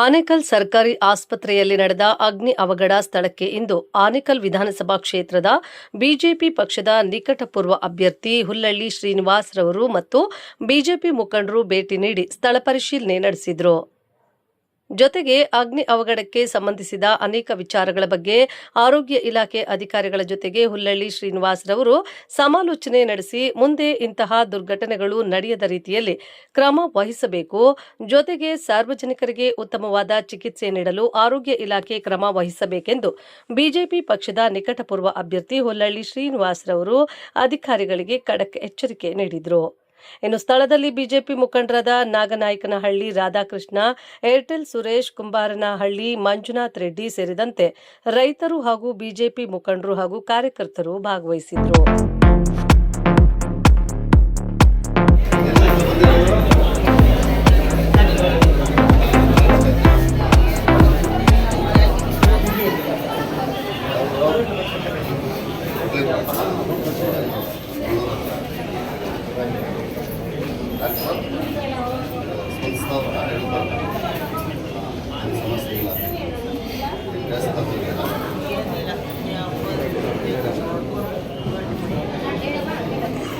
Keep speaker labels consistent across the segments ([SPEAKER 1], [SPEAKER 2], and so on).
[SPEAKER 1] ಆನೇಕಲ್ ಸರ್ಕಾರಿ ಆಸ್ಪತ್ರೆಯಲ್ಲಿ ನಡೆದ ಅಗ್ನಿ ಅವಘಡ ಸ್ಥಳಕ್ಕೆ ಇಂದು ಆನೇಕಲ್ ವಿಧಾನಸಭಾ ಕ್ಷೇತ್ರದ ಬಿಜೆಪಿ ಪಕ್ಷದ ನಿಕಟಪೂರ್ವ ಅಭ್ಯರ್ಥಿ ಹುಲ್ಲಳ್ಳಿ ಶ್ರೀನಿವಾಸ್ ರವರು ಮತ್ತು ಬಿಜೆಪಿ ಮುಖಂಡರು ಭೇಟಿ ನೀಡಿ ಸ್ಥಳ ಪರಿಶೀಲನೆ ನಡೆಸಿದರು. ಜೊತೆಗೆ ಅಗ್ನಿ ಅವಘಡಕ್ಕೆ ಸಂಬಂಧಿಸಿದ ಅನೇಕ ವಿಚಾರಗಳ ಬಗ್ಗೆ ಆರೋಗ್ಯ ಇಲಾಖೆ ಅಧಿಕಾರಿಗಳ ಜೊತೆಗೆ ಹುಲ್ಲಳ್ಳಿ ಶ್ರೀನಿವಾಸ್ ರವರು ಸಮಾಲೋಚನೆ ನಡೆಸಿ ಮುಂದೆ ಇಂತಹ ದುರ್ಘಟನೆಗಳು ನಡೆಯದ ರೀತಿಯಲ್ಲಿ ಕ್ರಮ ವಹಿಸಬೇಕು, ಜೊತೆಗೆ ಸಾರ್ವಜನಿಕರಿಗೆ ಉತ್ತಮವಾದ ಚಿಕಿತ್ಸೆ ನೀಡಲು ಆರೋಗ್ಯ ಇಲಾಖೆ ಕ್ರಮ ವಹಿಸಬೇಕೆಂದು ಬಿಜೆಪಿ ಪಕ್ಷದ ನಿಕಟಪೂರ್ವ ಅಭ್ಯರ್ಥಿ ಹುಲ್ಲಳ್ಳಿ ಶ್ರೀನಿವಾಸ್ ರವರು ಅಧಿಕಾರಿಗಳಿಗೆ ಖಡಕ್ ಎಚ್ಚರಿಕೆ ನೀಡಿದರು. ಇನ್ನು ಸ್ಥಳದಲ್ಲಿ ಬಿಜೆಪಿ ಮುಖಂಡರಾದ ನಾಗನಾಯಕನಹಳ್ಳಿ ರಾಧಾಕೃಷ್ಣ, ಏರ್ಟೆಲ್ ಸುರೇಶ್, ಕುಂಬಾರನಹಳ್ಳಿ ಮಂಜುನಾಥ್ ರೆಡ್ಡಿ ಸೇರಿದಂತೆ ರೈತರು ಹಾಗೂ ಬಿಜೆಪಿ ಮುಖಂಡರು ಹಾಗೂ ಕಾರ್ಯಕರ್ತರು ಭಾಗವಹಿಸಿದ್ರು.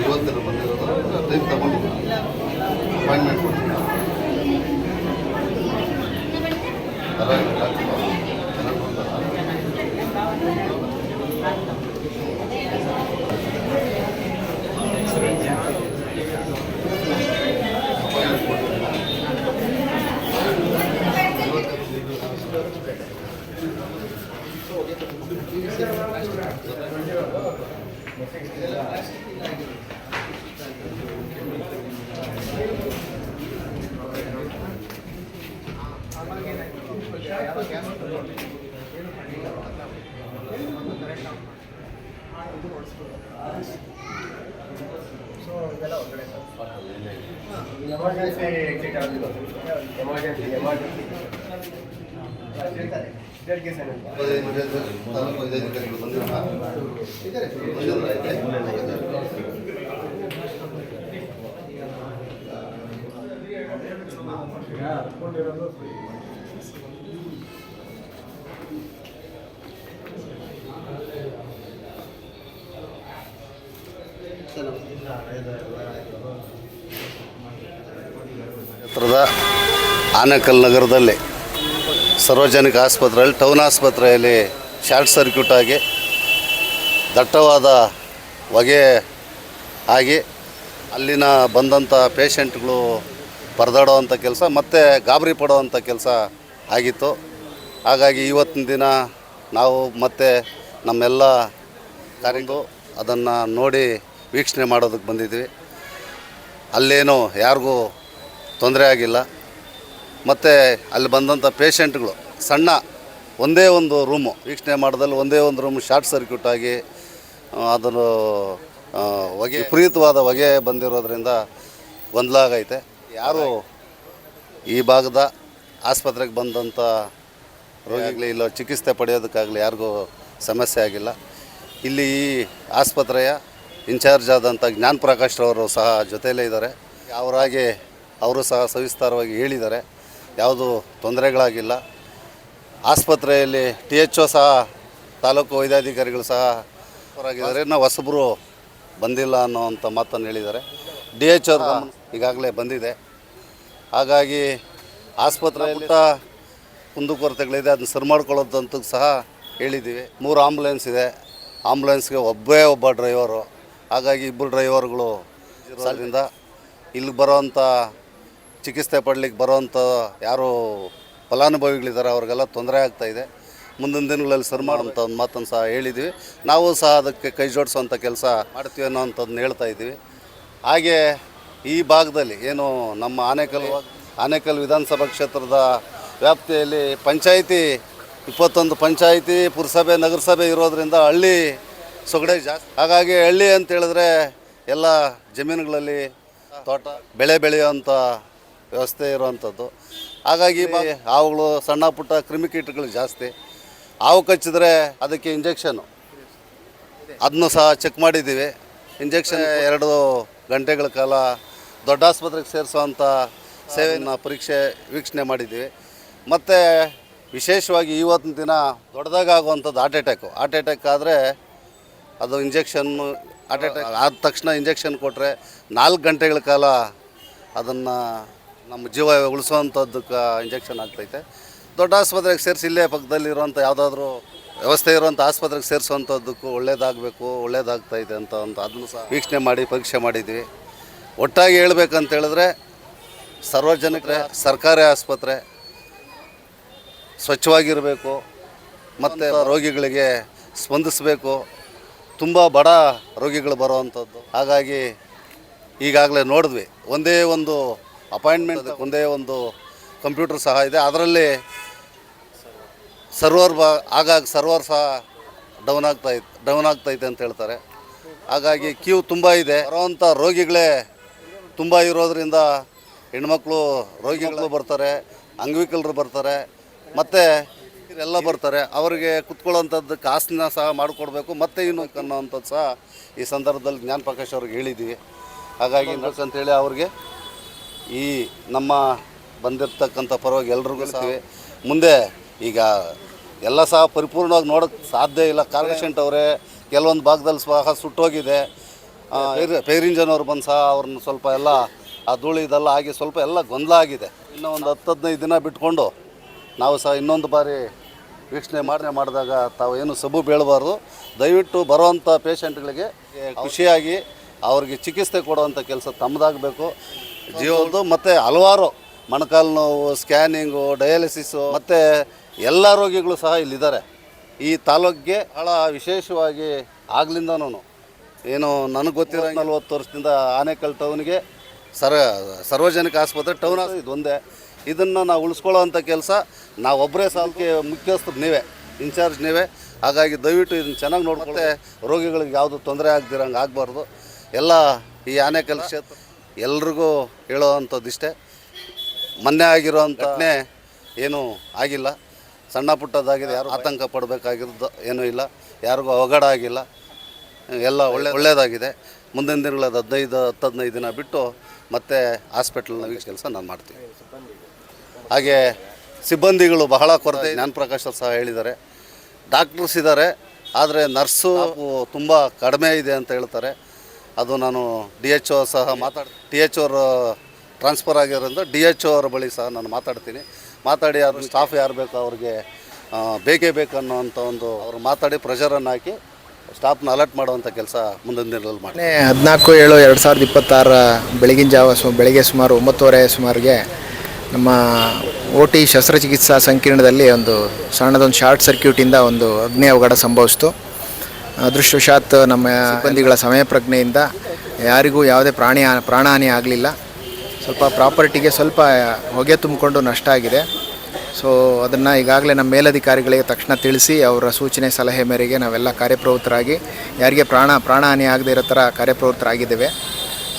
[SPEAKER 2] ಇವತ್ತೆಲ್ಲ ಬಂದಿರೋದು ಟೈಮ್ ತಗೊಂಡಿಲ್ಲ, ಅಪಾಯಿಂಟ್ಮೆಂಟ್ ಕೊಡ್ತೀನಿ.
[SPEAKER 3] ಎಮರ್ಜೆನ್ಸಿ ಎಕ್ಸಿಟ್ ಆಗಿಲ್ಲ. ಎಮರ್ಜೆನ್ಸಿ
[SPEAKER 2] ತಾಲೂಕು ಅಧಿಕಾರಿಗಳು ಕ್ಷೇತ್ರದ ಆನೇಕಲ್ ನಗರದಲ್ಲಿ ಸಾರ್ವಜನಿಕ ಆಸ್ಪತ್ರೆಯಲ್ಲಿ ಟೌನ್ ಆಸ್ಪತ್ರೆಯಲ್ಲಿ ಶಾರ್ಟ್ ಸರ್ಕ್ಯೂಟ್ ಆಗಿ ದಟ್ಟವಾದ ಹೊಗೆ ಆಗಿ ಅಲ್ಲಿನ ಬಂದಂಥ ಪೇಷಂಟ್ಗಳು ಪರದಾಡುವಂಥ ಕೆಲಸ ಮತ್ತು ಗಾಬರಿ ಪಡುವಂಥ ಕೆಲಸ ಆಗಿತ್ತು. ಹಾಗಾಗಿ ಇವತ್ತಿನ ದಿನ ನಾವು ಮತ್ತು ನಮ್ಮೆಲ್ಲ ಕಾರ್ಯಗಳು ಅದನ್ನು ನೋಡಿ ವೀಕ್ಷಣೆ ಮಾಡೋದಕ್ಕೆ ಬಂದಿದ್ವಿ. ಅಲ್ಲೇನೂ ಯಾರಿಗೂ ತೊಂದರೆ ಆಗಿಲ್ಲ. ಮತ್ತು ಅಲ್ಲಿ ಬಂದಂಥ ಪೇಷಂಟ್ಗಳು ಸಣ್ಣ ಒಂದೇ ಒಂದು ರೂಮು ವೀಕ್ಷಣೆ ಮಾಡೋದಲ್ಲಿ ಒಂದೇ ಒಂದು ರೂಮ್ ಶಾರ್ಟ್ ಸರ್ಕ್ಯೂಟ್ ಆಗಿ ಅದನ್ನು ಹೊಗೆ ವಿಪರೀತವಾದ ಹೊಗೆ ಬಂದಿರೋದ್ರಿಂದ ಗೊಂದಲ ಆಗೈತೆ. ಯಾರು ಈ ಭಾಗದ ಆಸ್ಪತ್ರೆಗೆ ಬಂದಂಥ ರೋಗಿಗಳು ಇಲ್ಲ ಚಿಕಿತ್ಸೆ ಪಡೆಯೋದಕ್ಕಾಗಲಿ ಯಾರಿಗೂ ಸಮಸ್ಯೆ ಆಗಿಲ್ಲ. ಇಲ್ಲಿ ಈ ಆಸ್ಪತ್ರೆಯ ಇನ್ಚಾರ್ಜ್ ಆದಂಥ ಜ್ಞಾನ ಪ್ರಕಾಶ್ ಅವರು ಸಹ ಜೊತೆಯಲ್ಲೇ ಇದ್ದಾರೆ. ಅವರಾಗಿ ಅವರು ಸಹ ಸವಿಸ್ತಾರವಾಗಿ ಹೇಳಿದ್ದಾರೆ, ಯಾವುದೂ ತೊಂದರೆಗಳಾಗಿಲ್ಲ. ಆಸ್ಪತ್ರೆಯಲ್ಲಿ THO ಸಹ ತಾಲೂಕು ವೈದ್ಯಾಧಿಕಾರಿಗಳು ಸಹ ಹೊರಗಿದ್ದಾರೆ. ನಾವು ಹೊಸಬರು ಬಂದಿಲ್ಲ ಅನ್ನೋವಂಥ ಮಾತನ್ನು ಹೇಳಿದ್ದಾರೆ. DHO ಈಗಾಗಲೇ ಬಂದಿದೆ. ಹಾಗಾಗಿ ಆಸ್ಪತ್ರೆಯಲ್ಲಿ ಕುಂದುಕೊರತೆಗಳಿದೆ, ಅದನ್ನು ಸರಿ ಮಾಡ್ಕೊಳ್ಳೋದಂತೂ ಸಹ ಹೇಳಿದ್ದೀವಿ. 3 ಆಂಬುಲೆನ್ಸ್ ಇದೆ. ಆಂಬುಲೆನ್ಸ್ಗೆ ಒಬ್ಬ ಡ್ರೈವರು, ಹಾಗಾಗಿ 2 ಡ್ರೈವರ್ಗಳು ಇರೋದ್ರಿಂದ ಇಲ್ಲಿಗೆ ಬರೋವಂಥ ಚಿಕಿತ್ಸೆ ಪಡಲಿಕ್ಕೆ ಬರೋವಂಥ ಯಾರು ಫಲಾನುಭವಿಗಳಿದ್ದಾರೆ ಅವ್ರಿಗೆಲ್ಲ ತೊಂದರೆ ಆಗ್ತಾಯಿದೆ. ಮುಂದಿನ ದಿನಗಳಲ್ಲಿ ಸರಿ ಮಾಡೋಂಥ ಒಂದು ಮಾತನ್ನು ಸಹ ಹೇಳಿದ್ವಿ. ನಾವು ಸಹ ಅದಕ್ಕೆ ಕೈ ಜೋಡಿಸೋವಂಥ ಕೆಲಸ ಮಾಡ್ತೀವಿ ಅನ್ನೋವಂಥದ್ದನ್ನ ಹೇಳ್ತಾ ಇದ್ದೀವಿ. ಹಾಗೆ ಈ ಭಾಗದಲ್ಲಿ ಏನು ನಮ್ಮ ಆನೇಕಲ್ ವಿಧಾನಸಭಾ ಕ್ಷೇತ್ರದ ವ್ಯಾಪ್ತಿಯಲ್ಲಿ ಪಂಚಾಯಿತಿ 21 ಪಂಚಾಯಿತಿ, ಪುರಸಭೆ, ನಗರಸಭೆ ಇರೋದರಿಂದ ಹಳ್ಳಿ ಸೊಗಡೆ ಜಾಸ್ತಿ. ಹಾಗಾಗಿ ಹಳ್ಳಿ ಅಂತ ಹೇಳಿದ್ರೆ ಎಲ್ಲ ಜಮೀನುಗಳಲ್ಲಿ ತೋಟ ಬೆಳೆ ಬೆಳೆಯುವಂಥ ವ್ಯವಸ್ಥೆ ಇರುವಂಥದ್ದು. ಹಾಗಾಗಿ ಹಾವುಗಳು, ಸಣ್ಣ ಪುಟ್ಟ ಕ್ರಿಮಿಕೀಟಗಳು ಜಾಸ್ತಿ. ಹಾವು ಕಚ್ಚಿದ್ರೆ ಅದಕ್ಕೆ ಇಂಜೆಕ್ಷನ್ನು ಅದನ್ನು ಸಹ ಚೆಕ್ ಮಾಡಿದ್ದೀವಿ. ಇಂಜೆಕ್ಷನ್ 2 ಗಂಟೆಗಳ ಕಾಲ ದೊಡ್ಡ ಆಸ್ಪತ್ರೆಗೆ ಸೇರಿಸುವಂಥ ಸೇವೆಯನ್ನು ವೀಕ್ಷಣೆ ಮಾಡಿದ್ದೀವಿ. ಮತ್ತು ವಿಶೇಷವಾಗಿ ಇವತ್ತಿನ ದಿನ ದೊಡ್ಡದಾಗುವಂಥದ್ದು ಹಾರ್ಟ್ ಅಟ್ಯಾಕ್ ಆದರೆ ಅದು ಇಂಜೆಕ್ಷನ್ನು ಹಾರ್ಟ್ ಅಟ್ಯಾಕ್ ಆದ ತಕ್ಷಣ ಇಂಜೆಕ್ಷನ್ ಕೊಟ್ಟರೆ 4 ಗಂಟೆಗಳ ಕಾಲ ಅದನ್ನು ನಮ್ಮ ಜೀವ ಉಳಿಸೋವಂಥದ್ದಕ್ಕೆ ಇಂಜೆಕ್ಷನ್ ಆಗ್ತೈತೆ. ದೊಡ್ಡ ಆಸ್ಪತ್ರೆಗೆ ಸೇರಿಸಿ ಇಲ್ಲೇ ಪಕ್ಕದಲ್ಲಿರುವಂಥ ಯಾವುದಾದ್ರೂ ವ್ಯವಸ್ಥೆ ಇರುವಂಥ ಆಸ್ಪತ್ರೆಗೆ ಸೇರಿಸುವಂಥದ್ದಕ್ಕೂ ಒಳ್ಳೇದಾಗ್ತಾಯಿದೆ ಅಂತ ಅದನ್ನು ಸಹ ವೀಕ್ಷಣೆ ಮಾಡಿ ಪರೀಕ್ಷೆ ಮಾಡಿದ್ವಿ. ಒಟ್ಟಾಗಿ ಹೇಳ್ಬೇಕಂತ ಹೇಳಿದ್ರೆ ಸಾರ್ವಜನಿಕರ ಸರ್ಕಾರಿ ಆಸ್ಪತ್ರೆ ಸ್ವಚ್ಛವಾಗಿರಬೇಕು ಮತ್ತು ರೋಗಿಗಳಿಗೆ ಸ್ಪಂದಿಸಬೇಕು. ತುಂಬ ಬಡ ರೋಗಿಗಳು ಬರೋವಂಥದ್ದು. ಹಾಗಾಗಿ ಈಗಾಗಲೇ ನೋಡಿದ್ವಿ, ಒಂದೇ ಒಂದು ಅಪಾಯಿಂಟ್ಮೆಂಟ್, ಒಂದೇ ಒಂದು ಕಂಪ್ಯೂಟರ್ ಸಹ ಇದೆ. ಅದರಲ್ಲಿ ಸರ್ವರ್ ಸಹ ಡೌನ್ ಆಗ್ತೈತೆ ಅಂತ ಹೇಳ್ತಾರೆ. ಹಾಗಾಗಿ ಕ್ಯೂ ತುಂಬ ಇದೆ. ಬರೋವಂಥ ರೋಗಿಗಳೇ ತುಂಬ ಇರೋದರಿಂದ ಹೆಣ್ಮಕ್ಳು ರೋಗಿಗಳು ಬರ್ತಾರೆ, ಅಂಗವಿಕಲರು ಬರ್ತಾರೆ, ಮತ್ತು ಎಲ್ಲ ಬರ್ತಾರೆ. ಅವರಿಗೆ ಕುತ್ಕೊಳ್ಳೋವಂಥದ್ದಕ್ಕೆ ಆಸನ ಸಹ ಮಾಡಿಕೊಡ್ಬೇಕು. ಮತ್ತು ಇನ್ನು ಅನ್ನೋವಂಥದ್ದು ಸಹ ಈ ಸಂದರ್ಭದಲ್ಲಿ ಜ್ಞಾನ ಪ್ರಕಾಶ್ ಅವ್ರಿಗೆ ಹೇಳಿದ್ದೀವಿ. ಹಾಗಾಗಿ ಅಂತೇಳಿ ಅವ್ರಿಗೆ ಈ ನಮ್ಮ ಬಂದಿರತಕ್ಕಂಥ ಪರವಾಗಿ ಎಲ್ರಿಗೂ ಸಹ ಮುಂದೆ ಈಗ ಎಲ್ಲ ಸಹ ಪರಿಪೂರ್ಣವಾಗಿ ನೋಡೋಕ್ಕೆ ಸಾಧ್ಯ ಇಲ್ಲ. ಕಾರ್ಪೊರೇಷನ್ ಅವರೇ ಕೆಲವೊಂದು ಭಾಗದಲ್ಲಿ ಸಹ ಸುಟ್ಟೋಗಿದೆ. ಫೈರ್ ಇಂಜನ್ ಅವ್ರು ಬಂದು ಸಹ ಅವ್ರನ್ನ ಸ್ವಲ್ಪ ಎಲ್ಲ ಆ ಧೂಳು ಇದೆಲ್ಲ ಆಗಿ ಸ್ವಲ್ಪ ಎಲ್ಲ ಗೊಂದಲ ಆಗಿದೆ. ಇನ್ನೂ ಒಂದು 10-15 ದಿನ ಬಿಟ್ಕೊಂಡು ನಾವು ಸಹ ಇನ್ನೊಂದು ಬಾರಿ ವೀಕ್ಷಣೆ ಮಾಡಿದಾಗ ತಾವು ಏನು ಸಬು ಬೀಳಬಾರ್ದು. ದಯವಿಟ್ಟು ಬರುವಂಥ ಪೇಷಂಟ್ಗಳಿಗೆ ಖುಷಿಯಾಗಿ ಅವ್ರಿಗೆ ಚಿಕಿತ್ಸೆ ಕೊಡುವಂಥ ಕೆಲಸ ತಮ್ಮದಾಗಬೇಕು. ಜೀವದ್ದು ಮತ್ತು ಹಲವಾರು ಮೊಣಕಾಲು ನೋವು, ಸ್ಕ್ಯಾನಿಂಗು, ಡಯಾಲಿಸಿಸು ಮತ್ತು ಎಲ್ಲ ರೋಗಿಗಳು ಸಹ ಇಲ್ಲಿದ್ದಾರೆ. ಈ ತಾಲೂಕಿಗೆ ಭಾಳ ವಿಶೇಷವಾಗಿ ಆಗ್ಲಿಂದನೂ ಏನು ನನಗೆ ಗೊತ್ತಿರೋ 40 ವರ್ಷದಿಂದ ಆನೇಕಲ್ ಟೌನ್ಗೆ ಸಾರ್ವಜನಿಕ ಆಸ್ಪತ್ರೆ ಟೌನ್ ಇದು ಒಂದೇ. ಇದನ್ನು ನಾವು ಉಳಿಸ್ಕೊಳ್ಳೋವಂಥ ಕೆಲಸ ನಾವೊಬ್ಬರೇ ಸಾಲಕ್ಕೆ ಮುಖ್ಯಸ್ಥರು ನೀವೇ, ಇನ್ಚಾರ್ಜ್ ನೀವೇ. ಹಾಗಾಗಿ ದಯವಿಟ್ಟು ಇದನ್ನು ಚೆನ್ನಾಗಿ ನೋಡ್ಕೊಳ್ತೆ ರೋಗಿಗಳಿಗೆ ಯಾವುದು ತೊಂದರೆ ಆಗದಿರಂಗೆ ಆಗಬಾರ್ದು. ಎಲ್ಲ ಈ ಆನೇಕಲ್ ಕ್ಷೇತ್ರ ಎಲ್ರಿಗೂ ಹೇಳೋವಂಥದ್ದು ಇಷ್ಟೇ. ಮೊನ್ನೆ ಆಗಿರೋವಂಥ ಘಟನೆ ಏನೂ ಆಗಿಲ್ಲ, ಸಣ್ಣ ಪುಟ್ಟದಾಗಿದೆ. ಯಾರು ಆತಂಕ ಪಡಬೇಕಾಗಿರೋದು ಏನೂ ಇಲ್ಲ, ಯಾರಿಗೂ ಅವಘಡ ಆಗಿಲ್ಲ, ಎಲ್ಲ ಒಳ್ಳೆಯದಾಗಿದೆ. ಮುಂದಿನ ದಿನಗಳಲ್ಲಿ 15 ದಿನ ಬಿಟ್ಟು ಮತ್ತೆ ಹಾಸ್ಪಿಟ್ಲ್ನ ಕೆಲಸ ನಾನು ಮಾಡ್ತೀನಿ. ಹಾಗೆ ಸಿಬ್ಬಂದಿಗಳು ಬಹಳ ಕೊರತೆ. ಜ್ಞಾನ ಪ್ರಕಾಶ್ ಸಹ ಹೇಳಿದ್ದಾರೆ. ಡಾಕ್ಟರ್ಸ್ ಇದ್ದಾರೆ, ಆದರೆ ನರ್ಸು ತುಂಬ ಕಡಿಮೆ ಇದೆ ಅಂತ ಹೇಳ್ತಾರೆ. ಅದು ನಾನು DHO ಸಹ THO ಅವರು ಟ್ರಾನ್ಸ್ಫರ್ ಆಗಿರೋದ್ರಿಂದ DHO ಅವರ ಬಳಿ ಸಹ ನಾನು ಮಾತಾಡಿ ಅವ್ರ ಸ್ಟಾಫ್ ಯಾರು ಬೇಕೋ ಅವ್ರಿಗೆ ಬೇಕೇ ಬೇಕನ್ನೋವಂಥ ಒಂದು ಅವರು ಮಾತಾಡಿ ಪ್ರೆಷರನ್ನು ಹಾಕಿ ಸ್ಟಾಫ್ನ ಅಲರ್ಟ್ ಮಾಡುವಂಥ ಕೆಲಸ ಮುಂದಿನ ದಿನಗಳಲ್ಲಿ ಮಾಡಿ.
[SPEAKER 4] 14/7/2026 ಬೆಳಗಿನ ಜಾವ ಬೆಳಗ್ಗೆ ಸುಮಾರು 9:30 ಸುಮಾರಿಗೆ ನಮ್ಮ OT ಶಸ್ತ್ರಚಿಕಿತ್ಸಾ ಸಂಕೀರ್ಣದಲ್ಲಿ ಒಂದು ಸಣ್ಣದೊಂದು ಶಾರ್ಟ್ ಸರ್ಕ್ಯೂಟಿಂದ ಒಂದು ಅಗ್ನಿ ಅವಘಡ ಸಂಭವಿಸಿತು. ಅದೃಷ್ಟವಶಾತ್ ನಮ್ಮ ಸಿಬ್ಬಂದಿಗಳ ಸಮಯ ಪ್ರಜ್ಞೆಯಿಂದ ಯಾರಿಗೂ ಯಾವುದೇ ಪ್ರಾಣಹಾನಿ ಆಗಲಿಲ್ಲ. ಸ್ವಲ್ಪ ಪ್ರಾಪರ್ಟಿಗೆ ಸ್ವಲ್ಪ ಹೊಗೆ ತುಂಬಿಕೊಂಡು ನಷ್ಟ ಆಗಿದೆ. ಸೊ ಅದನ್ನು ಈಗಾಗಲೇ ನಮ್ಮ ಮೇಲಧಿಕಾರಿಗಳಿಗೆ ತಕ್ಷಣ ತಿಳಿಸಿ ಅವರ ಸೂಚನೆ ಸಲಹೆ ಮೇರೆಗೆ ನಾವೆಲ್ಲ ಕಾರ್ಯಪ್ರವೃತ್ತರಾಗಿ ಯಾರಿಗೆ ಪ್ರಾಣಹಾನಿ ಆಗದೇ ಇರೋ ಥರ ಕಾರ್ಯಪ್ರವೃತ್ತರಾಗಿದ್ದೇವೆ.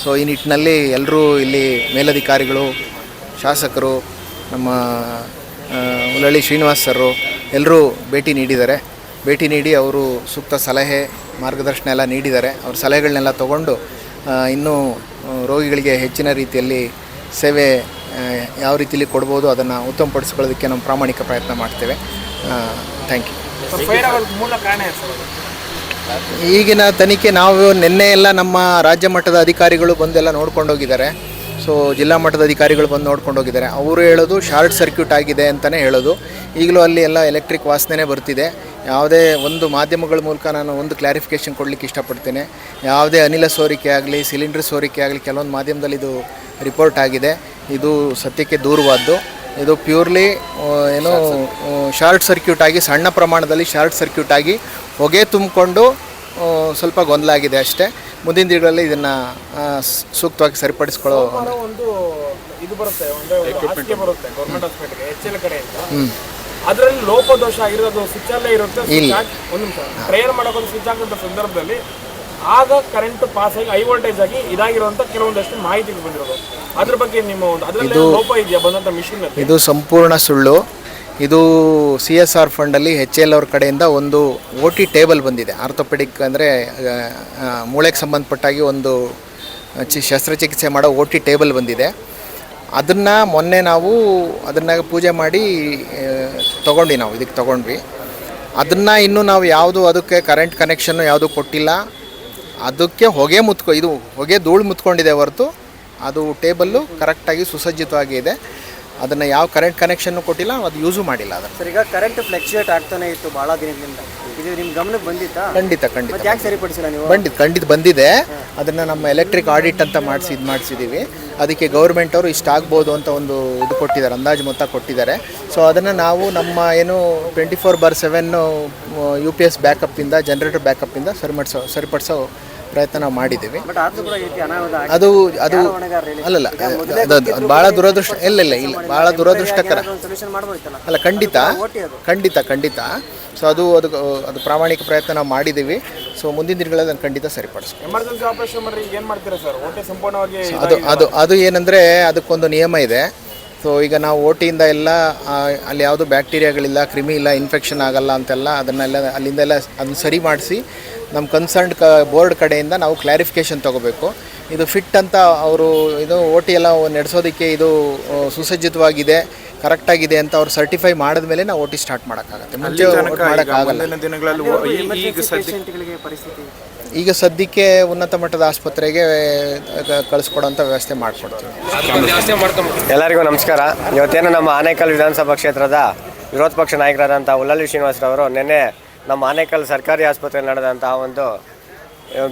[SPEAKER 4] ಸೊ ಈ ನಿಟ್ಟಿನಲ್ಲಿ ಎಲ್ಲರೂ ಇಲ್ಲಿ ಮೇಲಧಿಕಾರಿಗಳು, ಶಾಸಕರು, ನಮ್ಮ ಹುಲ್ಲಳ್ಳಿ ಶ್ರೀನಿವಾಸ್ ಸರು ಎಲ್ಲರೂ ಭೇಟಿ ನೀಡಿ ಅವರು ಸೂಕ್ತ ಸಲಹೆ ಮಾರ್ಗದರ್ಶನ ಎಲ್ಲ ನೀಡಿದ್ದಾರೆ. ಅವ್ರ ಸಲಹೆಗಳನ್ನೆಲ್ಲ ತಗೊಂಡು ಇನ್ನೂ ರೋಗಿಗಳಿಗೆ ಹೆಚ್ಚಿನ ರೀತಿಯಲ್ಲಿ ಸೇವೆ ಯಾವ ರೀತಿಯಲ್ಲಿ ಕೊಡ್ಬೋದು ಅದನ್ನು ಉತ್ತಮಪಡಿಸ್ಕೊಳ್ಳೋದಕ್ಕೆ ನಾವು ಪ್ರಾಮಾಣಿಕ ಪ್ರಯತ್ನ ಮಾಡ್ತೇವೆ. Thank you. ಈಗಿನ ತನಿಖೆ ನಾವು ನಿನ್ನೆ ಎಲ್ಲ ನಮ್ಮ ರಾಜ್ಯ ಮಟ್ಟದ ಅಧಿಕಾರಿಗಳು ಬಂದೆಲ್ಲ ನೋಡ್ಕೊಂಡು ಹೋಗಿದ್ದಾರೆ. ಸೊ ಜಿಲ್ಲಾ ಮಟ್ಟದ ಅಧಿಕಾರಿಗಳು ಬಂದು ನೋಡ್ಕೊಂಡು ಹೋಗಿದ್ದಾರೆ. ಅವರು ಹೇಳೋದು ಶಾರ್ಟ್ ಸರ್ಕ್ಯೂಟ್ ಆಗಿದೆ ಅಂತಲೇ ಹೇಳೋದು. ಈಗಲೂ ಅಲ್ಲಿ ಎಲ್ಲ ಎಲೆಕ್ಟ್ರಿಕ್ ವಾಸನೆ ಬರ್ತಿದೆ. ಯಾವುದೇ ಒಂದು ಮಾಧ್ಯಮಗಳ ಮೂಲಕ ನಾನು ಒಂದು ಕ್ಲಾರಿಫಿಕೇಷನ್ ಕೊಡಲಿಕ್ಕೆ ಇಷ್ಟಪಡ್ತೇನೆ. ಯಾವುದೇ ಅನಿಲ ಸೋರಿಕೆ ಆಗಲಿ, ಸಿಲಿಂಡರ್ ಸೋರಿಕೆ ಆಗಲಿ ಕೆಲವೊಂದು ಮಾಧ್ಯಮದಲ್ಲಿ ಇದು ರಿಪೋರ್ಟ್ ಆಗಿದೆ. ಇದು ಸತ್ಯಕ್ಕೆ ದೂರವಾದ್ದು. ಇದು ಪ್ಯೂರ್ಲಿ ಏನೋ ಶಾರ್ಟ್ ಸರ್ಕ್ಯೂಟ್ ಆಗಿ, ಸಣ್ಣ ಪ್ರಮಾಣದಲ್ಲಿ ಶಾರ್ಟ್ ಸರ್ಕ್ಯೂಟ್ ಆಗಿ ಹೊಗೆ ತುಂಬಿಕೊಂಡು ಸ್ವಲ್ಪ ಗೊಂದಲ ಆಗಿದೆ ಅಷ್ಟೇ. ಮುಂದಿನ ದಿನಗಳಲ್ಲಿ ಇದನ್ನು ಸೂಕ್ತವಾಗಿ ಸರಿಪಡಿಸ್ಕೊಳ್ಳೋ
[SPEAKER 5] ಒಂದು ಇದು ಬರುತ್ತೆ, ಒಂದು ಬರುತ್ತೆ ಗೌರ್ಮೆಂಟ್ ಹಾಸ್ಪಿಟಲ್ಗೆ HL ಕಡೆಯಿಂದ. ಅದರಲ್ಲಿ ಲೋಪದೋಷ ಆಗಿರೋದು ಸ್ವಿಚ್ ಅಲ್ಲೇ ಇರುತ್ತೆ. ಒಂದು ನಿಮಿಷ ಟ್ರಯಲ್ ಮಾಡೋಕೆ ಸ್ವಿಚ್ ಹಾಕುವಂಥ ಸಂದರ್ಭದಲ್ಲಿ ಆಗ ಕರೆಂಟ್ ಪಾಸ್ ಆಗಿ ಹೈ ವೋಲ್ಟೇಜ್ ಆಗಿ ಇದಾಗಿರುವಂಥ ಕೆಲವೊಂದಷ್ಟು ಮಾಹಿತಿ ಬಂದಿರೋದು. ಅದ್ರ ಬಗ್ಗೆ ನಿಮ್ಮ ಒಂದು ಅದರಲ್ಲಿ ಲೋಪ ಇದೆಯಾ ಬಂದಂಥ ಮಿಷಿನ್?
[SPEAKER 4] ಇದು ಸಂಪೂರ್ಣ ಸುಳ್ಳು. ಇದು CSR ಫಂಡಲ್ಲಿ HL ಅವ್ರ ಕಡೆಯಿಂದ ಒಂದು OT ಟೇಬಲ್ ಬಂದಿದೆ. ಆರ್ಥೋಪೆಡಿಕ್ ಅಂದರೆ ಮೂಳೆಗೆ ಸಂಬಂಧಪಟ್ಟಾಗಿ ಒಂದು ಶಸ್ತ್ರಚಿಕಿತ್ಸೆ ಮಾಡೋ OT ಟೇಬಲ್ ಬಂದಿದೆ. ಅದನ್ನು ಮೊನ್ನೆ ನಾವು ಅದನ್ನು ಪೂಜೆ ಮಾಡಿ ತೊಗೊಂಡ್ವಿ, ನಾವು ಇದಕ್ಕೆ ತೊಗೊಂಡ್ವಿ. ಅದನ್ನು ಇನ್ನೂ ನಾವು ಯಾವುದು ಅದಕ್ಕೆ ಕರೆಂಟ್ ಕನೆಕ್ಷನ್ನು ಯಾವುದು ಕೊಟ್ಟಿಲ್ಲ. ಅದಕ್ಕೆ ಹೊಗೆ ಧೂಳು ಮುತ್ಕೊಂಡಿದೆ ಹೊರತು ಅದು ಟೇಬಲ್ಲು ಕರೆಕ್ಟಾಗಿ ಸುಸಜ್ಜಿತವಾಗಿ ಇದೆ. ಅದನ್ನು ಯಾವ ಕರೆಂಟ್ ಕನೆಕ್ಷನ್ನು ಕೊಟ್ಟಿಲ್ಲ, ಅದು ಯೂಸು ಮಾಡಿಲ್ಲ ಅದನ್ನು.
[SPEAKER 6] ಸರ್, ಈಗ ಕರೆಂಟ್ ಫ್ಲಕ್ಚುಯೇಟ್ ಆಗ್ತಾನೆ ಇತ್ತು ಭಾಳ ದಿನದಿಂದ. ಇದು ನಿಮ್ಮ ಗಮನಕ್ಕೆ ಬಂದಿತ್ತಾ?
[SPEAKER 4] ಖಂಡಿತ
[SPEAKER 6] ಯಾಕೆ ಸರಿಪಡಿಸಿಲ್ಲ ನೀವು?
[SPEAKER 4] ಖಂಡಿತ ಬಂದಿದೆ. ಅದನ್ನು ನಮ್ಮ ಎಲೆಕ್ಟ್ರಿಕ್ ಆಡಿಟ್ ಅಂತ ಮಾಡಿಸಿದ್ದೀವಿ. ಅದಕ್ಕೆ ಗೌರ್ಮೆಂಟ್ ಅವರು ಇಷ್ಟ ಆಗ್ಬೋದು ಅಂತ ಒಂದು ಇದು ಕೊಟ್ಟಿದ್ದಾರೆ, ಅಂದಾಜು ಮೊತ್ತ ಕೊಟ್ಟಿದ್ದಾರೆ. ಸೊ ಅದನ್ನು ನಾವು ನಮ್ಮ ಏನು 24/7 UPS ಬ್ಯಾಕಪ್ಪಿಂದ, ಜನರೇಟರ್ ಬ್ಯಾಕಪ್ಪಿಂದ ಸರಿಪಡಿಸೋ ಪ್ರಯತ್ನ ನಾವು ಮಾಡಿದ್ದೀವಿ. ಅದು ಅಲ್ಲಲ್ಲ, ಅದು ಭಾಳ ದುರದೃಷ್ಟ. ಇಲ್ಲ ಭಾಳ ದುರದೃಷ್ಟಕರ ಅಲ್ಲ, ಖಂಡಿತ. ಸೊ ಅದು ಪ್ರಾಮಾಣಿಕ ಪ್ರಯತ್ನ ನಾವು ಮಾಡಿದ್ದೀವಿ. ಸೊ ಮುಂದಿನ ದಿನಗಳಲ್ಲಿ ಅದನ್ನು ಖಂಡಿತ ಸರಿಪಡಿಸ್ತೀವಿ.
[SPEAKER 5] ಎಮರ್ಜೆನ್ಸಿ ಆಪರೇಷನ್ ಮಾಡಿ ಏನು ಮಾಡ್ತೀರಾ ಸರ್? ಓಟಿ ಸಂಪೂರ್ಣವಾಗಿ
[SPEAKER 4] ಅದು ಏನಂದರೆ ಅದಕ್ಕೊಂದು ನಿಯಮ ಇದೆ. ಸೊ ಈಗ ನಾವು ಓಟಿಯಿಂದ ಎಲ್ಲ ಅಲ್ಲಿ ಯಾವುದು ಬ್ಯಾಕ್ಟೀರಿಯಾಗಳಿಲ್ಲ, ಕ್ರಿಮಿ ಇಲ್ಲ, ಇನ್ಫೆಕ್ಷನ್ ಆಗಲ್ಲ ಅಂತೆಲ್ಲ ಅಲ್ಲಿಂದೆಲ್ಲ ಅದನ್ನು ಸರಿ ಮಾಡಿಸಿ ನಮ್ಮ ಕನ್ಸರ್ನ್ಡ್ ಬೋರ್ಡ್ ಕಡೆಯಿಂದ ನಾವು ಕ್ಲಾರಿಫಿಕೇಷನ್ ತೊಗೋಬೇಕು. ಇದು ಫಿಟ್ ಅಂತ ಅವರು ಇದು ಓಟಿ ಎಲ್ಲ ನಡೆಸೋದಕ್ಕೆ ಇದು ಸುಸಜ್ಜಿತವಾಗಿದೆ, ಕರೆಕ್ಟಾಗಿದೆ ಅಂತ ಅವ್ರು ಸರ್ಟಿಫೈ ಮಾಡಿದ ಮೇಲೆ ನಾವು ಓಟಿ ಸ್ಟಾರ್ಟ್ ಮಾಡೋಕ್ಕಾಗತ್ತೆ. ಮುಂಚೆ ಮಾಡೋಕ್ಕಾಗಲ್ಲ. ಈಗ ಸದ್ಯಕ್ಕೆ ಉನ್ನತ ಮಟ್ಟದ ಆಸ್ಪತ್ರೆಗೆ ಕಳಿಸ್ಕೊಡೋಂಥ ವ್ಯವಸ್ಥೆ ಮಾಡಿಕೊಡ್ತೀವಿ.
[SPEAKER 7] ಎಲ್ಲರಿಗೂ ನಮಸ್ಕಾರ. ಇವತ್ತೇನು ನಮ್ಮ ಆನೇಕಲ್ ವಿಧಾನಸಭಾ ಕ್ಷೇತ್ರದ ವಿರೋಧ ಪಕ್ಷ ನಾಯಕರಾದಂಥ ಹುಲ್ಲಳ್ಳಿ ಶ್ರೀನಿವಾಸರವರು ನಿನ್ನೆ ನಮ್ಮ ಆನೇಕಲ್ ಸರ್ಕಾರಿ ಆಸ್ಪತ್ರೆಯಲ್ಲಿ ನಡೆದಂಥ ಒಂದು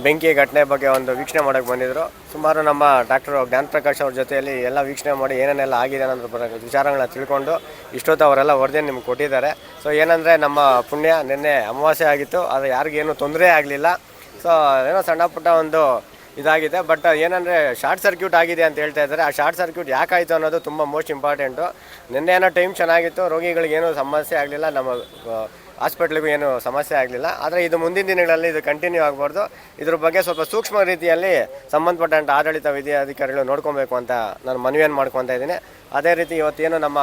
[SPEAKER 7] ಬೆಂಕಿ ಘಟನೆ ಬಗ್ಗೆ ಒಂದು ವೀಕ್ಷಣೆ ಮಾಡೋಕ್ಕೆ ಬಂದಿದ್ದರು. ಸುಮಾರು ನಮ್ಮ ಡಾಕ್ಟರ್ ಜ್ಞಾನಪ್ರಕಾಶ್ ಅವ್ರ ಜೊತೆಯಲ್ಲಿ ಎಲ್ಲ ವೀಕ್ಷಣೆ ಮಾಡಿ ಏನೇನೆಲ್ಲ ಆಗಿದೆ ಅನ್ನೋದ್ರ ವಿಚಾರಗಳನ್ನ ತಿಳ್ಕೊಂಡು ಇಷ್ಟೊತ್ತು ಅವರೆಲ್ಲ ವರದಿ ನಿಮ್ಗೆ ಕೊಟ್ಟಿದ್ದಾರೆ. ಸೊ ಏನಂದರೆ ನಮ್ಮ ಪುಣ್ಯ ನಿನ್ನೆ ಅಮಾವಾಸ್ಯೆ ಆಗಿತ್ತು, ಅದು ಯಾರಿಗೇನು ತೊಂದರೆ ಆಗಲಿಲ್ಲ. ಸೊ ಏನೋ ಸಣ್ಣ ಪುಟ್ಟ ಒಂದು ಇದಾಗಿದೆ. ಬಟ್ ಏನಂದರೆ ಶಾರ್ಟ್ ಸರ್ಕ್ಯೂಟ್ ಆಗಿದೆ ಅಂತ ಹೇಳ್ತಾ ಇದ್ದಾರೆ. ಆ ಶಾರ್ಟ್ ಸರ್ಕ್ಯೂಟ್ ಯಾಕಾಯಿತು ಅನ್ನೋದು ತುಂಬ ಮೋಸ್ಟ್ ಇಂಪಾರ್ಟೆಂಟು. ನಿನ್ನೆ ಏನೋ ಟೈಮ್ ಚೆನ್ನಾಗಿತ್ತು, ರೋಗಿಗಳಿಗೇನು ಸಮಸ್ಯೆ ಆಗಲಿಲ್ಲ, ನಮ್ಮ ಹಾಸ್ಪಿಟ್ಲಿಗೂ ಏನು ಸಮಸ್ಯೆ ಆಗಲಿಲ್ಲ. ಆದರೆ ಇದು ಮುಂದಿನ ದಿನಗಳಲ್ಲಿ ಇದು ಕಂಟಿನ್ಯೂ ಆಗಬಾರ್ದು. ಇದ್ರ ಬಗ್ಗೆ ಸ್ವಲ್ಪ ಸೂಕ್ಷ್ಮ ರೀತಿಯಲ್ಲಿ ಸಂಬಂಧಪಟ್ಟಂಥ ಆಡಳಿತ ವಿಧಿಯಾಧಿಕಾರಿಗಳು ನೋಡ್ಕೊಬೇಕು ಅಂತ ನಾನು ಮನವಿಯನ್ನು ಮಾಡ್ಕೊತಾ ಇದ್ದೀನಿ. ಅದೇ ರೀತಿ ಇವತ್ತೇನು ನಮ್ಮ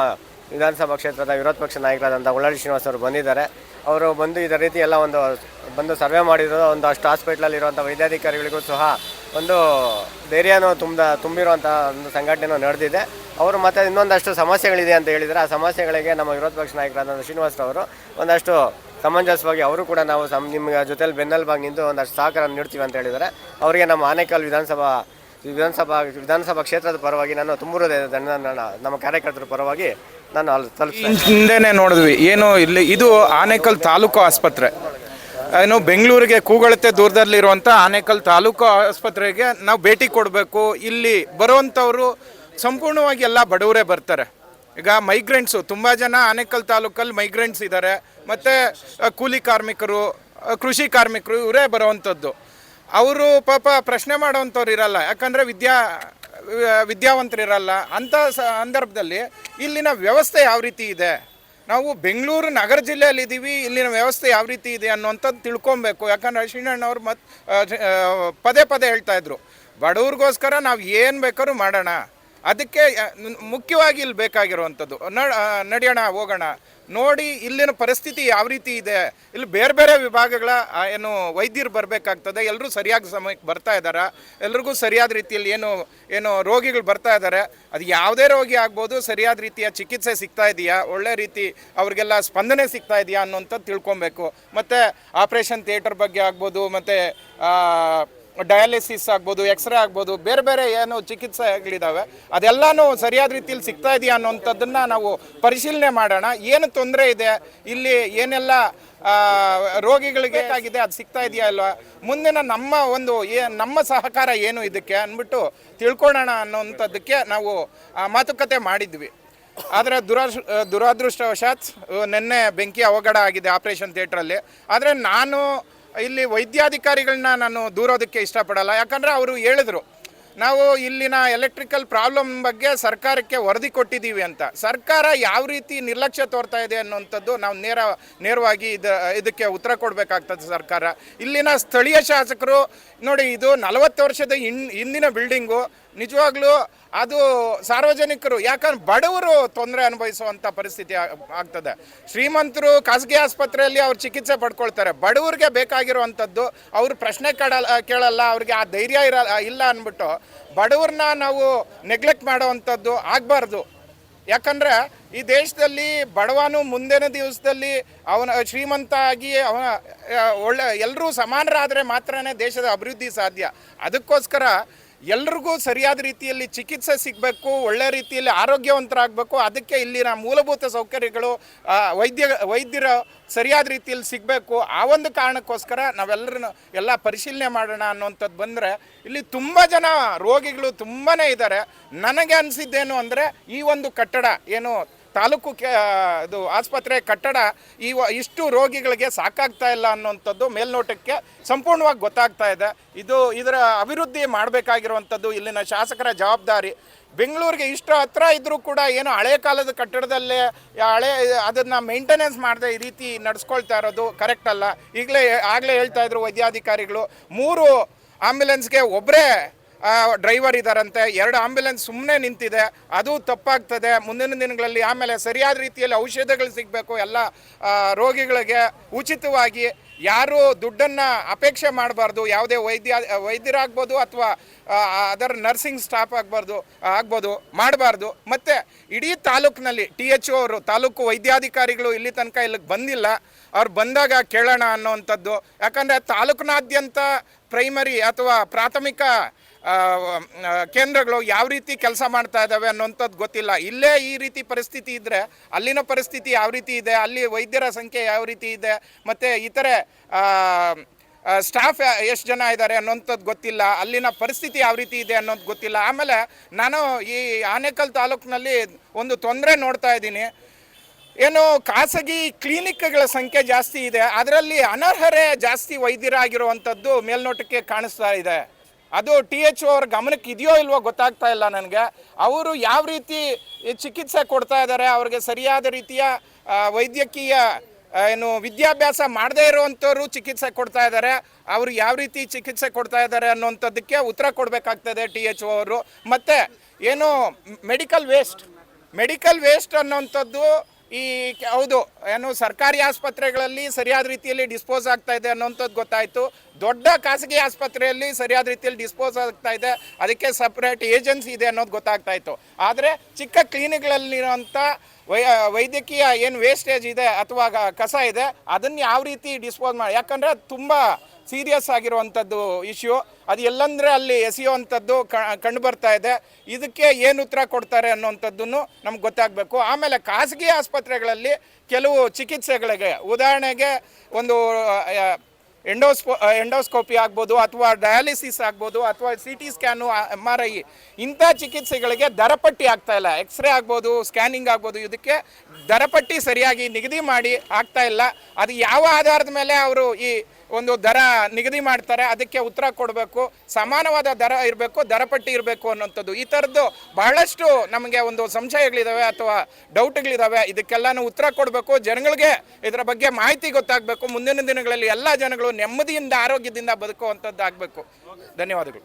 [SPEAKER 7] ವಿಧಾನಸಭಾ ಕ್ಷೇತ್ರದ ವಿರೋಧ ಪಕ್ಷ ನಾಯಕರಾದಂಥ ಹುಲ್ಲಳ್ಳಿ ಶ್ರೀನಿವಾಸ್ ಅವರು ಬಂದಿದ್ದಾರೆ. ಅವರು ಬಂದು ಇದೇ ರೀತಿ ಎಲ್ಲ ಬಂದು ಸರ್ವೆ ಮಾಡಿದ್ರು. ಒಂದಷ್ಟು ಹಾಸ್ಪಿಟ್ಲಲ್ಲಿರುವಂಥ ವೈದ್ಯಾಧಿಕಾರಿಗಳಿಗೂ ಸಹ ಒಂದು ಧೈರ್ಯನೂ ತುಂಬಿರುವಂಥ ಒಂದು ಸಂಘಟನೆಯೂ ನಡೆದಿದೆ. ಅವರು ಮತ್ತು ಇನ್ನೊಂದಷ್ಟು ಸಮಸ್ಯೆಗಳಿದೆ ಅಂತ ಹೇಳಿದರೆ ಆ ಸಮಸ್ಯೆಗಳಿಗೆ ನಮ್ಮ ವಿರೋಧ ಪಕ್ಷ ನಾಯಕರಾದಂಥ ಶ್ರೀನಿವಾಸರವರು ಒಂದಷ್ಟು ಸಮಂಜಸವಾಗಿ ಅವರು ಕೂಡ ನಾವು ನಿಮ್ಮ ಜೊತೆಲಿ ಬೆನ್ನೆಲುಬಾಗಿ ನಿಂತು ಒಂದಷ್ಟು ಸಹಕಾರ ನೀಡ್ತೀವಿ ಅಂತ ಹೇಳಿದ್ದಾರೆ. ಅವರಿಗೆ ನಮ್ಮ ಆನೇಕಲ್ ವಿಧಾನಸಭಾ ಕ್ಷೇತ್ರದ ಪರವಾಗಿ ನಾನು ತುಂಬ ನಮ್ಮ ಕಾರ್ಯಕರ್ತರ ಪರವಾಗಿ ನಾನು
[SPEAKER 8] ಹಿಂದೆನೇ ನೋಡಿದ್ವಿ. ಏನು ಇದು ಆನೇಕಲ್ ತಾಲೂಕು ಆಸ್ಪತ್ರೆ, ಏನು ಬೆಂಗಳೂರಿಗೆ ಕೂಗಳತೆ ದೂರದಲ್ಲಿರುವಂಥ ಆನೇಕಲ್ ತಾಲೂಕು ಆಸ್ಪತ್ರೆಗೆ ನಾವು ಭೇಟಿ ಕೊಡಬೇಕು. ಇಲ್ಲಿ ಬರುವಂಥವರು ಸಂಪೂರ್ಣವಾಗಿ ಎಲ್ಲ ಬಡವರೇ ಬರ್ತಾರೆ. ಈಗ ಮೈಗ್ರೆಂಟ್ಸು ತುಂಬ ಜನ ಆನೇಕಲ್ ತಾಲೂಕಲ್ಲಿ ಮೈಗ್ರೆಂಟ್ಸ್ ಇದ್ದಾರೆ, ಮತ್ತು ಕೂಲಿ ಕಾರ್ಮಿಕರು, ಕೃಷಿ ಕಾರ್ಮಿಕರು ಇವರೇ ಬರೋವಂಥದ್ದು. ಅವರು ಪಾಪ ಪ್ರಶ್ನೆ ಮಾಡೋವಂಥವ್ರು ಇರಲ್ಲ, ಯಾಕಂದರೆ ವಿದ್ಯಾವಂತರಿರಲ್ಲ. ಅಂಥ ಸಂದರ್ಭದಲ್ಲಿ ಇಲ್ಲಿನ ವ್ಯವಸ್ಥೆ ಯಾವ ರೀತಿ ಇದೆ, ನಾವು ಬೆಂಗಳೂರು ನಗರ ಜಿಲ್ಲೆಯಲ್ಲಿದ್ದೀವಿ, ಇಲ್ಲಿನ ವ್ಯವಸ್ಥೆ ಯಾವ ರೀತಿ ಇದೆ ಅನ್ನೋಂಥದ್ದು ತಿಳ್ಕೊಬೇಕು. ಯಾಕಂದರೆ ಶ್ರೀನಣ್ಣವ್ರು ಪದೇ ಹೇಳ್ತಾಯಿದ್ರು, ಬಡವ್ರಿಗೋಸ್ಕರ ನಾವು ಏನು ಬೇಕಾದ್ರೂ ಮಾಡೋಣ. ಅದಕ್ಕೆ ಮುಖ್ಯವಾಗಿ ಇಲ್ಲಿ ಬೇಕಾಗಿರುವಂಥದ್ದು ನಡೆಯೋಣ, ಹೋಗೋಣ, ನೋಡಿ ಇಲ್ಲಿನ ಪರಿಸ್ಥಿತಿ ಯಾವ ರೀತಿ ಇದೆ. ಇಲ್ಲಿ ಬೇರೆ ವಿಭಾಗಗಳ ಏನು ವೈದ್ಯರು ಬರಬೇಕಾಗ್ತದೆ. ಎಲ್ಲರೂ ಸರಿಯಾದ ಸಮಯಕ್ಕೆ ಬರ್ತಾ ಇದ್ದಾರೆ, ಎಲ್ರಿಗೂ ಸರಿಯಾದ ರೀತಿಯಲ್ಲಿ ಏನು ರೋಗಿಗಳು ಬರ್ತಾ ಇದ್ದಾರೆ. ಅದು ಯಾವುದೇ ರೋಗಿ ಆಗ್ಬೋದು, ಸರಿಯಾದ ರೀತಿಯ ಚಿಕಿತ್ಸೆ ಸಿಗ್ತಾ ಇದೆಯಾ, ಒಳ್ಳೆ ರೀತಿ ಅವ್ರಿಗೆಲ್ಲ ಸ್ಪಂದನೆ ಸಿಗ್ತಾ ಇದೆಯಾ ಅನ್ನೋಂಥದ್ದು ತಿಳ್ಕೊಬೇಕು. ಮತ್ತು ಆಪ್ರೇಷನ್ ಥಿಯೇಟರ್ ಬಗ್ಗೆ ಆಗ್ಬೋದು, ಮತ್ತು ಡಯಾಲಿಸಿಸ್ ಆಗ್ಬೋದು, ಎಕ್ಸ್ರೇ ಆಗ್ಬೋದು, ಬೇರೆ ಏನು ಚಿಕಿತ್ಸೆಗಳಿದ್ದಾವೆ ಅದೆಲ್ಲನೂ ಸರಿಯಾದ ರೀತಿಯಲ್ಲಿ ಸಿಗ್ತಾ ಇದೆಯಾ ಅನ್ನೋಂಥದ್ದನ್ನು ನಾವು ಪರಿಶೀಲನೆ ಮಾಡೋಣ. ಏನು ತೊಂದರೆ ಇದೆ, ಇಲ್ಲಿ ಏನೆಲ್ಲ ರೋಗಿಗಳಿಗೆ ಆಗಿದೆ, ಅದು ಸಿಗ್ತಾ ಇದೆಯಾ ಅಲ್ವಾ, ಮುಂದಿನ ನಮ್ಮ ಸಹಕಾರ ಏನು ಇದಕ್ಕೆ ಅಂದ್ಬಿಟ್ಟು ತಿಳ್ಕೊಳ್ಳೋಣ ಅನ್ನೋಂಥದ್ದಕ್ಕೆ ನಾವು ಮಾತುಕತೆ ಮಾಡಿದ್ವಿ. ಆದರೆ ದುರಾದೃಷ್ಟವಶಾತ್ ನಿನ್ನೆ ಬೆಂಕಿ ಅವಘಡ ಆಗಿದೆ ಆಪ್ರೇಷನ್ ಥಿಯೇಟ್ರಲ್ಲಿ. ಆದರೆ ನಾನು ಇಲ್ಲಿ ವೈದ್ಯಾಧಿಕಾರಿಗಳನ್ನ ನಾನು ದೂರೋದಕ್ಕೆ ಇಷ್ಟಪಡಲ್ಲ. ಯಾಕಂದರೆ ಅವರು ಹೇಳಿದ್ರು, ನಾವು ಇಲ್ಲಿನ ಎಲೆಕ್ಟ್ರಿಕಲ್ ಪ್ರಾಬ್ಲಮ್ ಬಗ್ಗೆ ಸರ್ಕಾರಕ್ಕೆ ವರದಿ ಕೊಟ್ಟಿದ್ದೀವಿ ಅಂತ. ಸರ್ಕಾರ ಯಾವ ರೀತಿ ನಿರ್ಲಕ್ಷ್ಯ ತೋರ್ತಾ ಇದೆ ಅನ್ನೋಂಥದ್ದು ನಾವು ನೇರವಾಗಿ ಇದಕ್ಕೆ ಉತ್ತರ ಕೊಡಬೇಕಾಗ್ತದೆ ಸರ್ಕಾರ. ಇಲ್ಲಿನ ಸ್ಥಳೀಯ ಶಾಸಕರು ನೋಡಿ, ಇದು 40 ವರ್ಷದ ಹಿಂದಿನ ಬಿಲ್ಡಿಂಗು, ನಿಜವಾಗ್ಲೂ ಅದು ಸಾರ್ವಜನಿಕರು, ಯಾಕಂದ್ರೆ ಬಡವರು ತೊಂದರೆ ಅನುಭವಿಸುವಂಥ ಪರಿಸ್ಥಿತಿ ಆಗ್ತದೆ. ಶ್ರೀಮಂತರು ಖಾಸಗಿ ಆಸ್ಪತ್ರೆಯಲ್ಲಿ ಅವ್ರು ಚಿಕಿತ್ಸೆ ಪಡ್ಕೊಳ್ತಾರೆ. ಬಡವರಿಗೆ ಬೇಕಾಗಿರುವಂಥದ್ದು ಅವರು ಪ್ರಶ್ನೆ ಕೇಳಲ್ಲ, ಅವ್ರಿಗೆ ಆ ಧೈರ್ಯ ಇಲ್ಲ ಅಂದ್ಬಿಟ್ಟು ಬಡವ್ರನ್ನ ನಾವು ನೆಗ್ಲೆಕ್ಟ್ ಮಾಡೋವಂಥದ್ದು ಆಗಬಾರ್ದು. ಯಾಕಂದರೆ ಈ ದೇಶದಲ್ಲಿ ಬಡವನು ಮುಂದಿನ ದಿವಸದಲ್ಲಿ ಅವನ ಶ್ರೀಮಂತ ಆಗಿ ಅವನ ಎಲ್ಲರೂ ಸಮಾನರಾದರೆ ಮಾತ್ರನೇ ದೇಶದ ಅಭಿವೃದ್ಧಿ ಸಾಧ್ಯ. ಅದಕ್ಕೋಸ್ಕರ ಎಲ್ರಿಗೂ ಸರಿಯಾದ ರೀತಿಯಲ್ಲಿ ಚಿಕಿತ್ಸೆ ಸಿಗಬೇಕು, ಒಳ್ಳೆ ರೀತಿಯಲ್ಲಿ ಆರೋಗ್ಯವಂತರಾಗಬೇಕು. ಅದಕ್ಕೆ ಇಲ್ಲಿನ ಮೂಲಭೂತ ಸೌಕರ್ಯಗಳು, ವೈದ್ಯರ ಸರಿಯಾದ ರೀತಿಯಲ್ಲಿ ಸಿಗಬೇಕು. ಆ ಒಂದು ಕಾರಣಕ್ಕೋಸ್ಕರ ನಾವೆಲ್ಲರೂ ಎಲ್ಲ ಪರಿಶೀಲನೆ ಮಾಡೋಣ ಅನ್ನೋಂಥದ್ದು ಬಂದರೆ ಇಲ್ಲಿ ತುಂಬ ಜನ ರೋಗಿಗಳು ತುಂಬಾ ಇದ್ದಾರೆ. ನನಗೆ ಅನಿಸಿದ್ದೇನು ಅಂದರೆ ಈ ಒಂದು ಕಟ್ಟಡ ಏನು ತಾಲೂಕು ಇದು ಆಸ್ಪತ್ರೆ ಕಟ್ಟಡ ಇಷ್ಟು ರೋಗಿಗಳಿಗೆ ಸಾಕಾಗ್ತಾ ಇಲ್ಲ ಅನ್ನೋಂಥದ್ದು ಮೇಲ್ನೋಟಕ್ಕೆ ಸಂಪೂರ್ಣವಾಗಿ ಗೊತ್ತಾಗ್ತಾ ಇದೆ. ಇದರ ಅಭಿವೃದ್ಧಿ ಮಾಡಬೇಕಾಗಿರುವಂಥದ್ದು ಇಲ್ಲಿನ ಶಾಸಕರ ಜವಾಬ್ದಾರಿ. ಬೆಂಗಳೂರಿಗೆ ಇಷ್ಟು ಹತ್ರ ಇದ್ದರೂ ಕೂಡ ಏನು ಹಳೆ ಕಾಲದ ಕಟ್ಟಡದಲ್ಲೇ ಅದನ್ನು ಮೇಂಟೆನೆನ್ಸ್ ಮಾಡದೆ ಈ ರೀತಿ ನಡೆಸ್ಕೊಳ್ತಾ ಇರೋದು ಕರೆಕ್ಟ್ ಅಲ್ಲ. ಆಗಲೇ ಹೇಳ್ತಾ ಇದ್ರು ವೈದ್ಯಾಧಿಕಾರಿಗಳು 3 ಆಂಬ್ಯುಲೆನ್ಸ್ಗೆ ಒಬ್ಬರೇ ಡ್ರೈವರ್ ಇದ್ದಾರಂತೆ, 2 ಆಂಬ್ಯುಲೆನ್ಸ್ ಸುಮ್ಮನೆ ನಿಂತಿದೆ, ಅದು ತಪ್ಪಾಗ್ತದೆ ಮುಂದಿನ ದಿನಗಳಲ್ಲಿ. ಆಮೇಲೆ ಸರಿಯಾದ ರೀತಿಯಲ್ಲಿ ಔಷಧಗಳು ಸಿಗಬೇಕು ಎಲ್ಲ ರೋಗಿಗಳಿಗೆ ಉಚಿತವಾಗಿ. ಯಾರು ದುಡ್ಡನ್ನು ಅಪೇಕ್ಷೆ ಮಾಡಬಾರ್ದು, ಯಾವುದೇ ವೈದ್ಯರಾಗ್ಬೋದು ಅಥವಾ ಅದರ ನರ್ಸಿಂಗ್ ಸ್ಟಾಫ್ ಆಗ್ಬೋದು ಮಾಡಬಾರ್ದು. ಮತ್ತು ಇಡೀ ತಾಲೂಕಿನಲ್ಲಿ THO ಅವರು, ತಾಲೂಕು ವೈದ್ಯಾಧಿಕಾರಿಗಳು ಇಲ್ಲಿ ತನಕ ಇಲ್ಲಿಗೆ ಬಂದಿಲ್ಲ. ಅವ್ರು ಬಂದಾಗ ಕೇಳೋಣ ಅನ್ನೋವಂಥದ್ದು. ಯಾಕಂದರೆ ತಾಲೂಕಿನಾದ್ಯಂತ ಪ್ರೈಮರಿ ಅಥವಾ ಪ್ರಾಥಮಿಕ ಕೇಂದ್ರಗಳು ಯಾವ ರೀತಿ ಕೆಲಸ ಮಾಡ್ತಾ ಇದ್ದಾವೆ ಅನ್ನೋಂಥದ್ದು ಗೊತ್ತಿಲ್ಲ. ಇಲ್ಲೇ ಈ ರೀತಿ ಪರಿಸ್ಥಿತಿ ಇದ್ದರೆ ಅಲ್ಲಿನ ಪರಿಸ್ಥಿತಿ ಯಾವ ರೀತಿ ಇದೆ, ಅಲ್ಲಿ ವೈದ್ಯರ ಸಂಖ್ಯೆ ಯಾವ ರೀತಿ ಇದೆ, ಮತ್ತು ಇತರೆ ಸ್ಟಾಫ್ ಎಷ್ಟು ಜನ ಇದ್ದಾರೆ ಅನ್ನೋಂಥದ್ದು ಗೊತ್ತಿಲ್ಲ, ಅಲ್ಲಿನ ಪರಿಸ್ಥಿತಿ ಯಾವ ರೀತಿ ಇದೆ ಅನ್ನೋದು ಗೊತ್ತಿಲ್ಲ. ಆಮೇಲೆ ನಾನು ಈ ಆನೇಕಲ್ ತಾಲೂಕಿನಲ್ಲಿ ಒಂದು ತೊಂದರೆ ನೋಡ್ತಾ ಇದ್ದೀನಿ. ಏನು ಖಾಸಗಿ ಕ್ಲಿನಿಕ್ಗಳ ಸಂಖ್ಯೆ ಜಾಸ್ತಿ ಇದೆ, ಅದರಲ್ಲಿ ಅನರ್ಹರೇ ಜಾಸ್ತಿ ವೈದ್ಯರಾಗಿರುವಂಥದ್ದು ಮೇಲ್ನೋಟಕ್ಕೆ ಕಾಣಿಸ್ತಾ ಇದೆ. ಅದು THO ಅವ್ರ ಗಮನಕ್ಕೆ ಇದೆಯೋ ಇಲ್ವೋ ಗೊತ್ತಾಗ್ತಾ ಇಲ್ಲ ನನಗೆ. ಅವರು ಯಾವ ರೀತಿ ಚಿಕಿತ್ಸೆ ಕೊಡ್ತಾ ಇದ್ದಾರೆ, ಅವ್ರಿಗೆ ಸರಿಯಾದ ರೀತಿಯ ವೈದ್ಯಕೀಯ ವಿದ್ಯಾಭ್ಯಾಸ ಮಾಡದೇ ಇರುವಂಥವ್ರು ಚಿಕಿತ್ಸೆ ಕೊಡ್ತಾ ಇದ್ದಾರೆ, ಅವರು ಯಾವ ರೀತಿ ಚಿಕಿತ್ಸೆ ಕೊಡ್ತಾ ಇದ್ದಾರೆ ಅನ್ನೋಂಥದ್ದಕ್ಕೆ ಉತ್ತರ ಕೊಡಬೇಕಾಗ್ತದೆ THO ಅವರು. ಮತ್ತು ಏನು ಮೆಡಿಕಲ್ ವೇಸ್ಟ್ ಅನ್ನೋಂಥದ್ದು ಹೌದು, ಏನು ಸರ್ಕಾರಿ ಆಸ್ಪತ್ರೆಗಳಲ್ಲಿ ಸರಿಯಾದ ರೀತಿಯಲ್ಲಿ ಡಿಸ್ಪೋಸ್ ಆಗ್ತಾ ಇದೆ ಅನ್ನೋಂಥದ್ದು ಗೊತ್ತಾಯಿತು. ದೊಡ್ಡ ಖಾಸಗಿ ಆಸ್ಪತ್ರೆಯಲ್ಲಿ ಸರಿಯಾದ ರೀತಿಯಲ್ಲಿ ಡಿಸ್ಪೋಸ್ ಆಗ್ತಾ ಇದೆ, ಅದಕ್ಕೆ ಸಪ್ರೇಟ್ ಏಜೆನ್ಸಿ ಇದೆ ಅನ್ನೋದು ಗೊತ್ತಾಗ್ತಾ ಇತ್ತು. ಆದರೆ ಚಿಕ್ಕ ಕ್ಲಿನಿಕ್ಗಳಲ್ಲಿರುವಂಥ ವೈದ್ಯಕೀಯ ಏನು ವೇಸ್ಟೇಜ್ ಇದೆ ಅಥವಾ ಕಸ ಇದೆ ಅದನ್ನು ಯಾವ ರೀತಿ ಡಿಸ್ಪೋಸ್ ಮಾಡಿ, ಯಾಕಂದರೆ ತುಂಬ ಸೀರಿಯಸ್ ಆಗಿರುವಂಥದ್ದು ಇಶ್ಯೂ, ಅದು ಎಲ್ಲಂದರೆ ಅಲ್ಲಿ ಎಸೆಯುವಂಥದ್ದು ಕಂಡು ಬರ್ತಾ ಇದೆ. ಇದಕ್ಕೆ ಏನು ಉತ್ತರ ಕೊಡ್ತಾರೆ ಅನ್ನೋವಂಥದ್ದನ್ನು ನಮ್ಗೆ ಗೊತ್ತಾಗಬೇಕು. ಆಮೇಲೆ ಖಾಸಗಿ ಆಸ್ಪತ್ರೆಗಳಲ್ಲಿ ಕೆಲವು ಚಿಕಿತ್ಸೆಗಳಿಗೆ, ಉದಾಹರಣೆಗೆ ಒಂದು ಎಂಡೋಸ್ಕೋಪಿ ಆಗ್ಬೋದು ಅಥವಾ ಡಯಾಲಿಸಿಸ್ ಆಗ್ಬೋದು ಅಥವಾ CT ಸ್ಕ್ಯಾನು, MRI ಇಂಥ ಚಿಕಿತ್ಸೆಗಳಿಗೆ ದರಪಟ್ಟಿ ಆಗ್ತಾಯಿಲ್ಲ. ಎಕ್ಸ್ರೇ ಆಗ್ಬೋದು, ಸ್ಕ್ಯಾನಿಂಗ್ ಆಗ್ಬೋದು, ಇದಕ್ಕೆ ದರಪಟ್ಟಿ ಸರಿಯಾಗಿ ನಿಗದಿ ಮಾಡಿ ಆಗ್ತಾ ಇಲ್ಲ. ಅದು ಯಾವ ಆಧಾರದ ಮೇಲೆ ಅವರು ಈ ಒಂದು ದರ ನಿಗದಿ ಮಾಡ್ತಾರೆ, ಅದಕ್ಕೆ ಉತ್ತರ ಕೊಡಬೇಕು. ಸಮಾನವಾದ ದರ ಇರಬೇಕು, ದರಪಟ್ಟಿ ಇರಬೇಕು ಅನ್ನೋಂಥದ್ದು. ಈ ಥರದ್ದು ಬಹಳಷ್ಟು ನಮಗೆ ಒಂದು ಸಂಶಯಗಳಿದ್ದಾವೆ ಅಥವಾ ಡೌಟ್ಗಳಿದ್ದಾವೆ. ಇದಕ್ಕೆಲ್ಲನೂ ಉತ್ತರ ಕೊಡಬೇಕು, ಜನಗಳಿಗೆ ಇದರ ಬಗ್ಗೆ ಮಾಹಿತಿ ಗೊತ್ತಾಗಬೇಕು. ಮುಂದಿನ ದಿನಗಳಲ್ಲಿ ಎಲ್ಲ ಜನಗಳು ನೆಮ್ಮದಿಯಿಂದ ಆರೋಗ್ಯದಿಂದ ಬದುಕುವಂಥದ್ದು ಆಗಬೇಕು. ಧನ್ಯವಾದಗಳು.